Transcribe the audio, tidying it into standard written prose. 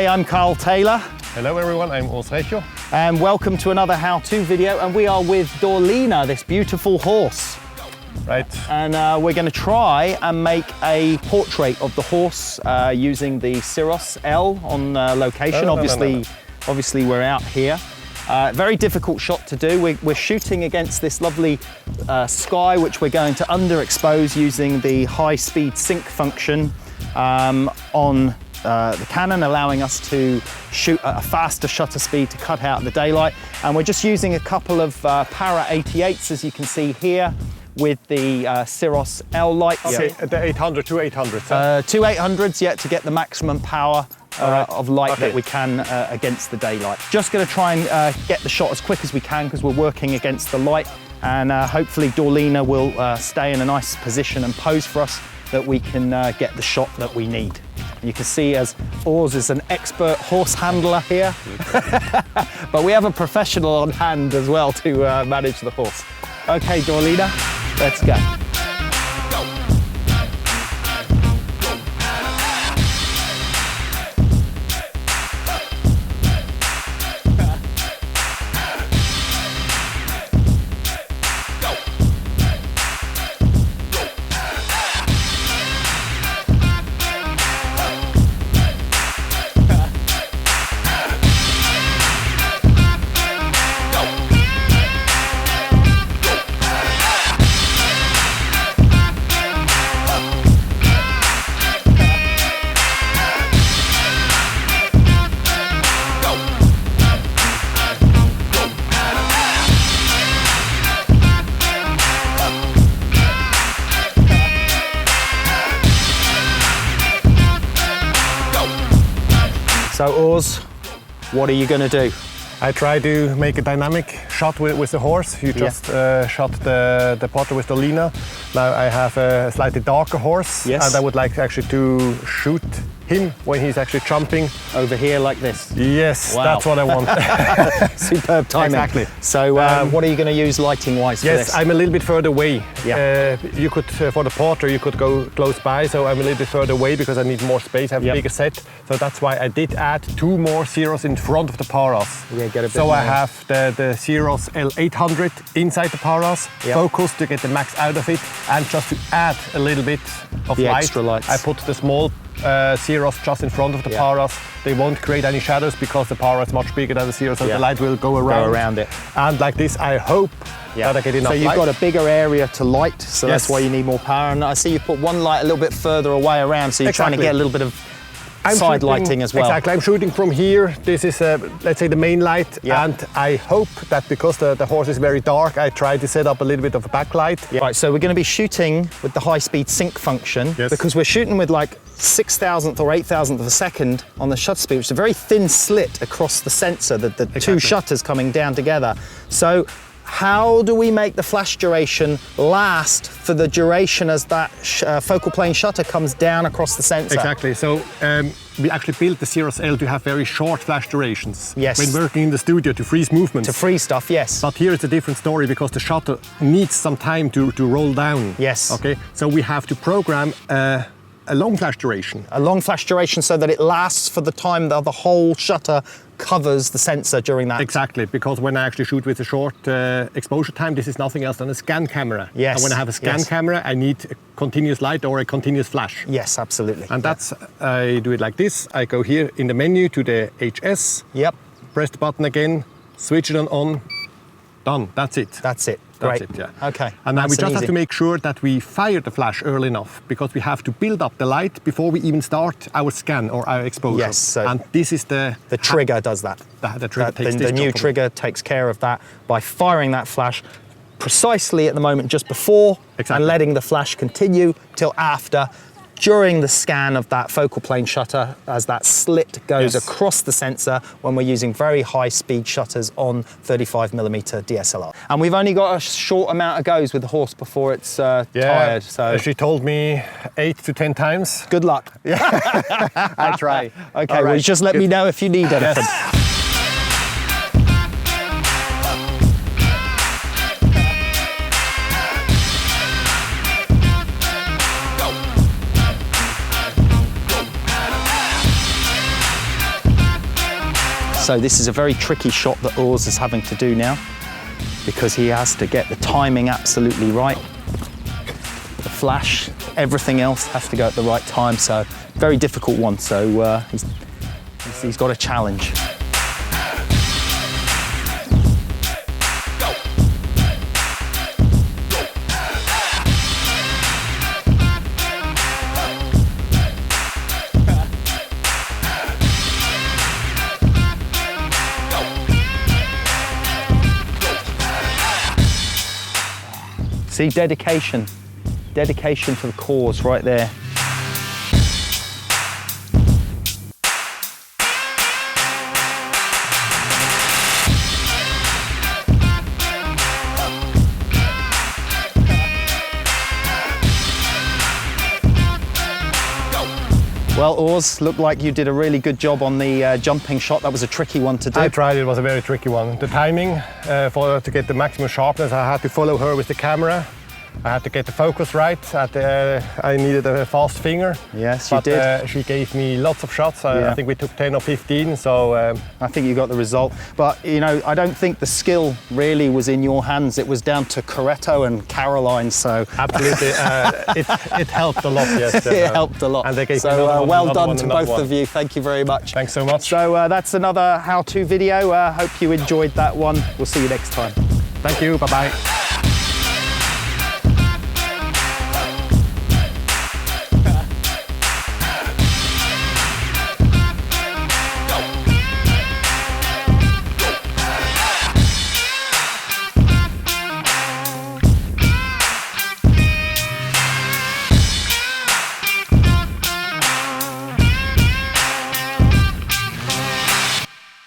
I'm Karl Taylor. Hello everyone, I'm Recher. And welcome to another how-to video, and we are with Dorlina, this beautiful horse. Right. And we're going to try and make a portrait of the horse using the Siros L on location. No. Obviously we're out here. Very difficult shot to do. We're shooting against this lovely sky, which we're going to underexpose using the high-speed sync function on the Canon, allowing us to shoot at a faster shutter speed to cut out the daylight. And we're just using a couple of Para 88s, as you can see here, with the Siros L lights. Okay, the 800, two 800s. Two 800s, yeah, to get the maximum power of light that we can against the daylight. Just going to try and get the shot as quick as we can because we're working against the light, and hopefully Dorlina will stay in a nice position and pose for us that we can get the shot that we need. You can see as Urs is an expert horse handler here, but we have a professional on hand as well to manage the horse. Okay, Dorlina, let's go. So Urs, what are you going to do? I try to make a dynamic shot with the horse. You just shot the portrait with Dorlina. Now I have a slightly darker horse, and I would like actually to shoot him when he's actually jumping. Over here like this? Yes, wow. That's what I want. Superb timing. Exactly. So what are you going to use lighting-wise for this? Yes, I'm a little bit further away. Yeah. You could, for the portrait, you could go close by, so I'm a little bit further away because I need more space, I have a bigger set. So that's why I did add two more Siros in front of the Paras. Yeah, get a bit so more. I have the Siros L800 inside the Paras, focus to get the max out of it, and just to add a little bit of light, extra lights. I put the small Siros just in front of the Paras. They won't create any shadows because the Para is much bigger than the Siros, so the light will go around it. And like this, I hope that I get enough light. So you've got a bigger area to light, so that's why you need more power. And I see you put one light a little bit further away around, so you're trying to get a little bit of side lighting as well. Exactly, I'm shooting from here. This is, let's say, the main light, and I hope that because the horse is very dark, I try to set up a little bit of a backlight. Right, so we're going to be shooting with the high-speed sync function because we're shooting with like 6,000th or 8,000th of a second on the shutter speed, which is a very thin slit across the sensor, the two shutters coming down together. So how do we make the flash duration last for the duration as that focal plane shutter comes down across the sensor? Exactly. So we actually built the Siros L to have very short flash durations. Yes. When working in the studio to freeze movements. To freeze stuff, yes. But here it's a different story because the shutter needs some time to roll down. Yes. Okay. So we have to program a long flash duration. A long flash duration so that it lasts for the time that the whole shutter covers the sensor during that. Exactly, because when I actually shoot with a short exposure time, this is nothing else than a scan camera. Yes. And when I have a scan camera, I need a continuous light or a continuous flash. Yes, absolutely. And that's, I do it like this. I go here in the menu to the HS. Yep. Press the button again, switch it on, done. That's it. That's it. That's Great. it, yeah. Okay. And now we Nice and just have easy. to make sure that we fire the flash early enough because we have to build up the light before we even start our scan or our exposure. Yes. So and this is the trigger does that. The trigger takes the new trigger takes care of that by firing that flash precisely at the moment just before and letting the flash continue till after. During the scan of that focal plane shutter, as that slit goes across the sensor when we're using very high speed shutters on 35mm DSLR. And we've only got a short amount of goes with the horse before it's tired. So she told me 8 to 10 times. Good luck. I try. Okay, well, just let me know if you need anything. So this is a very tricky shot that Urs is having to do now, because he has to get the timing absolutely right. The flash, everything else has to go at the right time. So very difficult one. So he's got a challenge. See, dedication to the cause right there. Well, Urs, looked like you did a really good job on the jumping shot. That was a tricky one to do. I tried, it was a very tricky one. The timing, to get the maximum sharpness, I had to follow her with the camera. I had to get the focus right. I needed a fast finger. Yes, you did. She gave me lots of shots. I think we took 10 or 15, so... I think you got the result. But, you know, I don't think the skill really was in your hands. It was down to Coretto and Caroline, so... Absolutely. It helped a lot, yes. It helped a lot. And they gave me well done to both of you. Thank you very much. Thanks so much. So that's another how-to video. Hope you enjoyed that one. We'll see you next time. Thank you. Bye-bye.